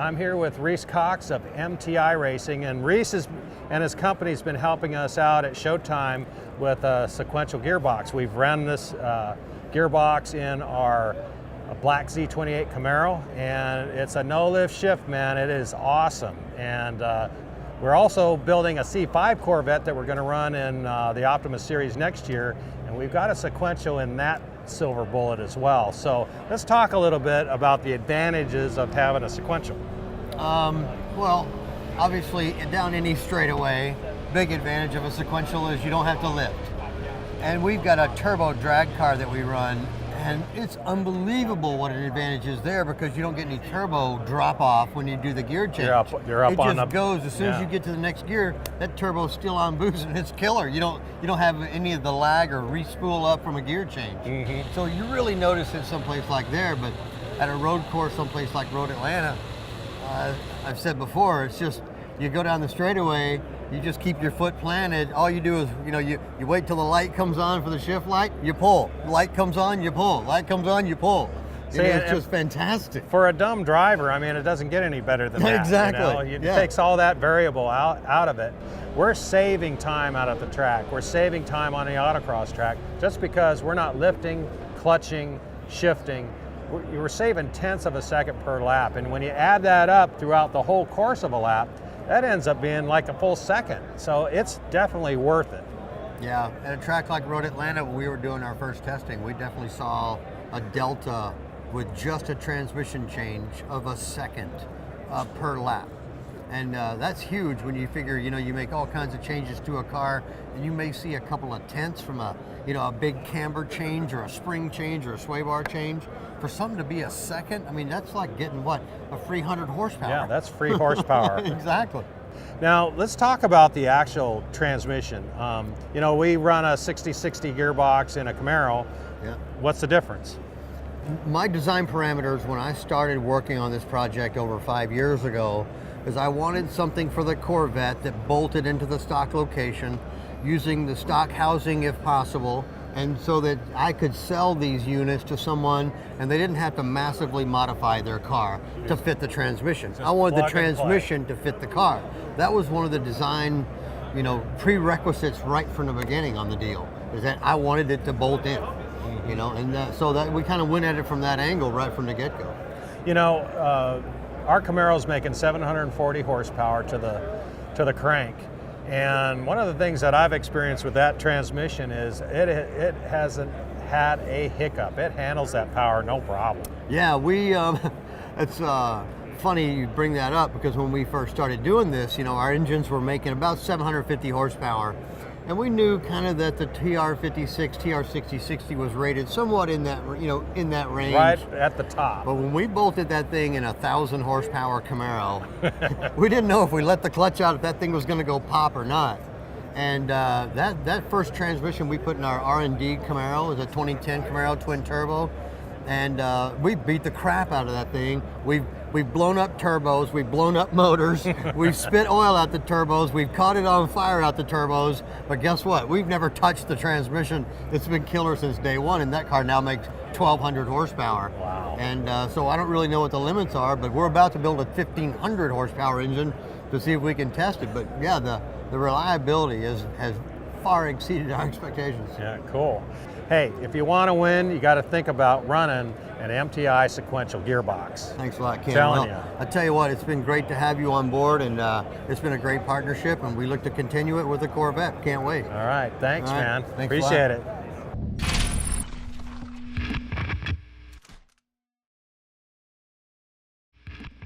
I'm here with Reese Cox of MTI Racing, and Reese and his company's been helping us out at Showtime with a sequential gearbox. We've run this gearbox in our black Z28 Camaro, and it's a no-lift shift, man. It is awesome. And we're also building a C5 Corvette that we're going to run in the Optimus Series next year, and we've got a sequential in that silver bullet as well. So let's talk a little bit about the advantages of having a sequential. Well, obviously down any straightaway, big advantage of a sequential is you don't have to lift. And we've got a turbo drag car that we run, and it's unbelievable what an advantage is there because you don't get any turbo drop off when you do the gear change. You're up it on just goes as soon as you get to the next gear. That turbo's still on boost and it's killer. You don't have any of the lag or re-spool up from a gear change. So you really notice it someplace like there, but at a road course, someplace like Road Atlanta, I've said before, it's just you go down the straightaway. You just keep your foot planted. All you do is, you wait till the light comes on for the shift light, you pull. Light comes on, you pull. Light comes on, you pull. It's just fantastic. For a dumb driver, I mean, it doesn't get any better than that. Exactly. It takes all that variable out of it. We're saving time out of the track. We're saving time on the autocross track just because we're not lifting, clutching, shifting. We're saving tenths of a second per lap. And when you add that up throughout the whole course of a lap, that ends up being like a full second. So it's definitely worth it. Yeah, at a track like Road Atlanta, when we were doing our first testing, we definitely saw a delta with just a transmission change of a second per lap. And that's huge when you figure, you make all kinds of changes to a car and you may see a couple of tenths from a big camber change or a spring change or a sway bar change. For something to be a second, I mean, that's like getting what, a free 100 horsepower. Yeah, that's free horsepower. Exactly. Now, let's talk about the actual transmission. We run a 60/60 gearbox in a Camaro. Yeah. What's the difference? My design parameters when I started working on this project over 5 years ago is I wanted something for the Corvette that bolted into the stock location using the stock housing if possible, and so that I could sell these units to someone and they didn't have to massively modify their car to fit the transmission. I wanted the transmission to fit the car. That was one of the design, prerequisites right from the beginning on the deal, is that I wanted it to bolt in, so that we kind of went at it from that angle right from the get-go. Our Camaro's making 740 horsepower to the crank. And one of the things that I've experienced with that transmission is it hasn't had a hiccup. It handles that power no problem. Yeah, it's funny you bring that up because when we first started doing this, our engines were making about 750 horsepower. And we knew kind of that the TR56, TR6060 was rated somewhat in that, in that range. Right at the top. But when we bolted that thing in a 1,000 horsepower Camaro, we didn't know if we let the clutch out if that thing was going to go pop or not. And that first transmission we put in our R&D Camaro is a 2010 Camaro twin turbo, and we beat the crap out of that thing. We've blown up turbos, we've blown up motors, we've spit oil out the turbos, we've caught it on fire out the turbos, but guess what? We've never touched the transmission. It's been killer since day one, and that car now makes 1,200 horsepower. Wow. And so I don't really know what the limits are, but we're about to build a 1,500 horsepower engine to see if we can test it. But yeah, the reliability has far exceeded our expectations. Yeah, cool. Hey, if you want to win, you got to think about running an MTI sequential gearbox. Thanks a lot, Ken. Telling you. I tell you what, it's been great to have you on board, and it's been a great partnership, and we look to continue it with the Corvette. Can't wait. All right, thanks, man. Thanks Appreciate it.